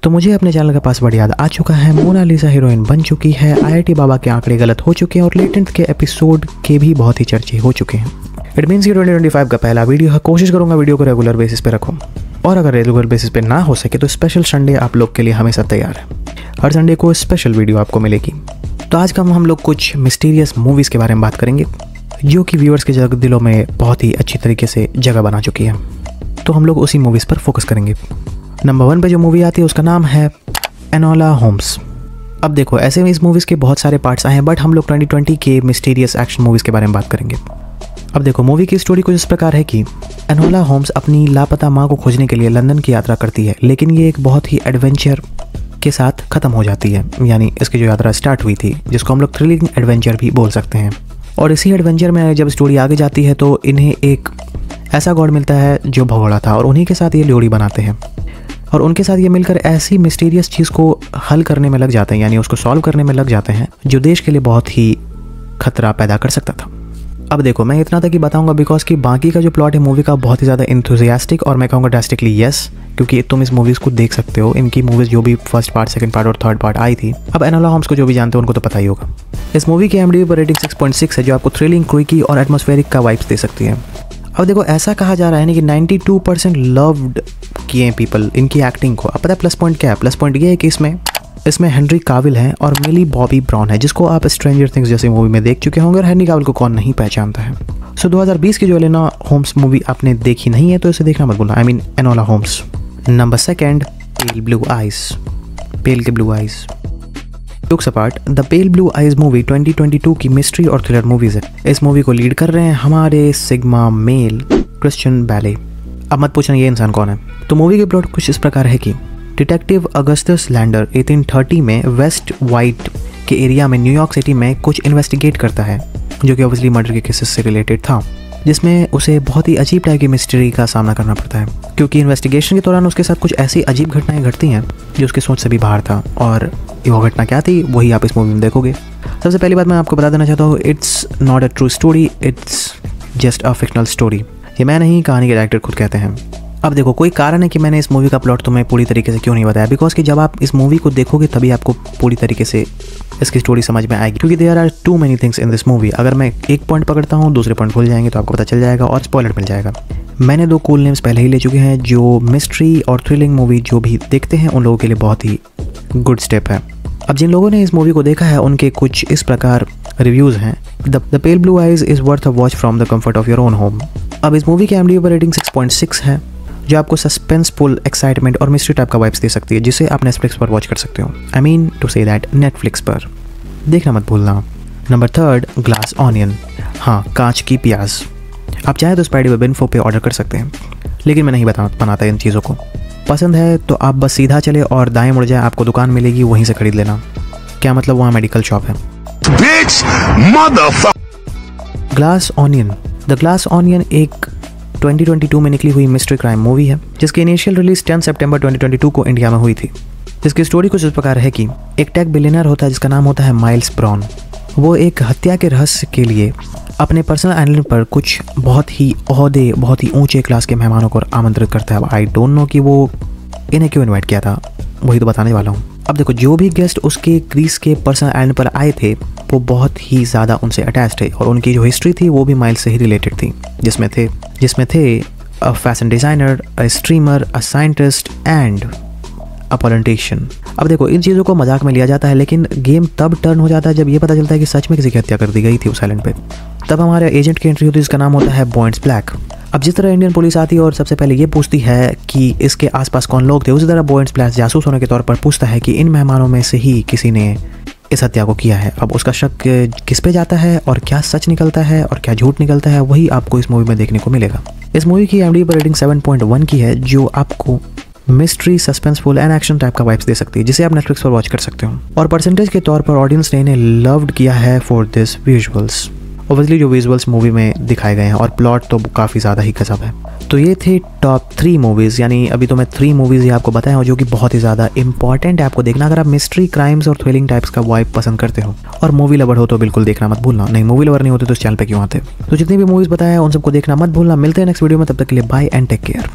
तो मुझे अपने चैनल का पासवर्ड याद आ चुका है, मोनालिसा हीरोइन बन चुकी है, IIT बाबा के आंकड़े गलत हो चुके हैं और लेटेंट के एपिसोड के भी बहुत ही चर्चे हो चुके हैं। इट मीन्स ये 2025 का पहला वीडियो है। कोशिश करूंगा वीडियो को रेगुलर बेसिस पे रखूं, और अगर रेगुलर बेसिस पे ना हो सके तो स्पेशल संडे आप लोग के लिए हमेशा तैयार है। हर संडे को स्पेशल वीडियो आपको मिलेगी। तो आज का हम लोग कुछ मिस्टीरियस मूवीज़ के बारे में बात करेंगे जो कि व्यूअर्स के दिलों में बहुत ही अच्छी तरीके से जगह बना चुकी है। तो हम लोग उसी मूवीज़ पर फोकस करेंगे। नंबर 1 पे जो मूवी आती है उसका नाम है एनोला होम्स। अब देखो, ऐसे में इस मूवीज़ के बहुत सारे पार्ट्स आए हैं, बट हम लोग 2020 के मिस्टीरियस एक्शन मूवीज़ के बारे में बात करेंगे। अब देखो, मूवी की स्टोरी कुछ इस प्रकार है कि एनोला होम्स अपनी लापता माँ को खोजने के लिए लंदन की यात्रा करती है, लेकिन ये एक बहुत ही एडवेंचर के साथ ख़त्म हो जाती है। यानी इसकी जो यात्रा स्टार्ट हुई थी, जिसको हम लोग थ्रिलिंग एडवेंचर भी बोल सकते हैं। और इसी एडवेंचर में जब स्टोरी आगे जाती है तो इन्हें एक ऐसा गॉड मिलता है जो भगोड़ा था, और उन्हीं के साथ ये लोरी बनाते हैं और उनके साथ ये मिलकर ऐसी मिस्टीरियस चीज़ को हल करने में लग जाते हैं, यानी उसको सॉल्व करने में लग जाते हैं, जो देश के लिए बहुत ही खतरा पैदा कर सकता था। अब देखो, मैं इतना तक ही बताऊंगा बिकॉज कि बाकी का जो प्लॉट है मूवी का बहुत ही ज़्यादा इंथुजियास्टिक, और मैं कहूँगा ड्रास्टिकली यस, क्योंकि तुम इस मूवीज़ को देख सकते हो। इनकी मूवीज़ जो भी फर्स्ट पार्ट, सेकंड पार्ट और थर्ड पार्ट आई थी, अब एनोला होम्स को जो भी जानते हो उनको तो पता ही होगा। इस मूवी की IMDb पर रेटिंग 6.6 है, जो आपको थ्रिलिंग, क्विकी और एटमॉस्फेरिक का वाइब्स दे सकती है। अब देखो, ऐसा कहा जा रहा है ना कि 92% लव्ड किए हैं पीपल इनकी एक्टिंग को। अब पता है प्लस पॉइंट क्या है? प्लस पॉइंट ये है कि इसमें हेनरी काविल है और मिली बॉबी ब्राउन है, जिसको आप स्ट्रेंजर थिंग्स जैसे मूवी में देख चुके होंगे, और हेनरी काविल को कौन नहीं पहचानता है। सो 2020 की जो एनोला होम्स मूवी आपने देखी नहीं है तो इसे देखना मत भूलना। I mean Enola Holmes. Number 2, pale blue eyes. Pale के blue eyes. Jokes apart, the pale blue eyes movie 2022 की मिस्ट्री और थ्रिलर मूवीज है। इस मूवी को लीड कर रहे हैं हमारे सिग्मा मेल क्रिश्चियन बैले। अब मत पूछना ये इंसान कौन है। तो मूवी के प्लॉट कुछ इस प्रकार है कि डिटेक्टिव अगस्टस लैंडर 1830 में वेस्ट वाइट के एरिया में न्यूयॉर्क सिटी में कुछ इन्वेस्टिगेट करता है, जो कि ऑब्वियसली मर्डर के केसेस से रिलेटेड था, जिसमें उसे बहुत ही अजीब टाइप की मिस्ट्री का सामना करना पड़ता है, क्योंकि इन्वेस्टिगेशन के दौरान उसके साथ कुछ ऐसी अजीब घटनाएं घटती हैं जो उसकी सोच से भी बाहर था। और वो घटना क्या थी वही आप इस मूवी में देखोगे। सबसे पहली बात मैं आपको बता देना चाहता हूँ, it's not a true story, it's just a fictional story. ये मैं नहीं, कहानी के डायरेक्टर खुद कहते हैं। अब देखो, कोई कारण है कि मैंने इस मूवी का प्लॉट तुम्हें पूरी तरीके से क्यों नहीं बताया, बिकॉज कि जब आप इस मूवी को देखोगे तभी आपको पूरी तरीके से इसकी स्टोरी समझ में आएगी, क्योंकि there are too many things in this movie. अगर मैं एक पॉइंट पकड़ता हूँ, दूसरे पॉइंट भूल जाएंगे तो आपको पता चल जाएगा और स्पॉइलर मिल जाएगा। मैंने 2 कूल नेम्स पहले ही ले चुके हैं, जो मिस्ट्री और थ्रिलिंग मूवी जो भी देखते हैं उन लोगों के लिए बहुत ही गुड स्टेप है। अब जिन लोगों ने इस मूवी को देखा है उनके कुछ इस प्रकार रिव्यूज़ हैं। The pale blue eyes is worth a watch from the comfort of your own home. अब इस मूवी की IMDb पर रेटिंग 6.6 है, जो आपको सस्पेंसफुल, एक्साइटमेंट और मिस्ट्री टाइप का वाइब्स दे सकती है, जिसे आप नेटफ्लिक्स पर वॉच कर सकते हो। I mean to say that Netflix पर देखना मत भूलना। Number 3, glass onion. हाँ, कांच की प्याज। आप चाहे तो स्पाइडी वेब इन्फो पे ऑर्डर कर सकते हैं, लेकिन मैं नहीं बनाता इन चीज़ों को। पसंद है तो आप बस सीधा चले और दाएं मुड़ जाए, आपको दुकान मिलेगी, वहीं से खरीद लेना। क्या मतलब, वहाँ मेडिकल शॉप है। Glass onion. The glass onion एक 2022 में निकली हुई मिस्ट्री क्राइम मूवी है, जिसकी इनिशियल रिलीज 10 सितंबर 2022 को इंडिया में हुई थी। जिसकी स्टोरी कुछ इस प्रकार है कि एक टेक बिलियनर होता है जिसका नाम होता है माइल्स ब्राउन। वो एक हत्या के रहस्य के लिए अपने पर्सनल आइलैंड पर कुछ बहुत ही ओहदे, बहुत ही ऊंचे क्लास के मेहमानों को आमंत्रित करता है। आई डोंट नो कि वो इन्हें क्यों इन्वाइट किया था, वही तो बताने वाला हूँ। अब देखो, जो भी गेस्ट उसके ग्रीस के पर्सनल आइलैंड पर आए थे वो बहुत ही ज़्यादा उनसे अटैच्ड है, और उनकी जो हिस्ट्री थी वो भी माइल्स से ही रिलेटेड थी, जिसमें थे a fashion designer, a streamer, a scientist and a politician. अब देखो, इन चीज़ों को मजाक में लिया जाता है, लेकिन गेम तब टर्न हो जाता है जब ये पता चलता है कि सच में किसी की हत्या कर दी गई थी उस आइलैंड पे। तब हमारे एजेंट की एंट्री होती है, जिसका नाम होता है बॉइंट्स ब्लैक। अब जिस तरह इंडियन पुलिस आती है और सबसे पहले ये पूछती है कि इसके आसपास कौन लोग थे, उसी तरह बॉइंट्स ब्लैक जासूस होने के तौर पर पूछता है कि इन मेहमानों में से ही किसी ने इस हत्या को किया है। अब उसका शक किस पे जाता है और क्या सच निकलता है और क्या झूठ निकलता है, वही आपको इस मूवी में देखने को मिलेगा। इस मूवी की IMDb पर रेटिंग 7.1 की है, जो आपको mystery, suspenseful and action type का वाइब्स दे सकती है, जिसे आप नेटफ्लिक्स पर वॉच कर सकते हो। और परसेंटेज के तौर पर ऑडियंस ने इन्हें लव्ड किया है फॉर दिस विजुअल्स। ऑब्वियसली जो विजुअल्स मूवी में दिखाए गए हैं, और प्लॉट तो काफ़ी ज़्यादा ही गजब है। तो ये थे टॉप 3 मूवीज़, यानी अभी तो मैं 3 मूवीज़ ही आपको बताया हूँ जो कि बहुत ही ज़्यादा इंपॉर्टेंट है आपको देखना, अगर आप मिस्ट्री, क्राइम्स और थ्रिलिंग टाइप्स का वाइब पसंद करते हो और मूवी लवर हो तो बिल्कुल देखना मत भूलना। नहीं, मूवी लवर नहीं होते तो इस चैनल पे क्यों आते। तो जितनी भी मूवीज़ बताया उन सबको देखना मत भूलना। मिलते हैं नेक्स्ट वीडियो में, तब तक के लिए बाय एंड टेक केयर।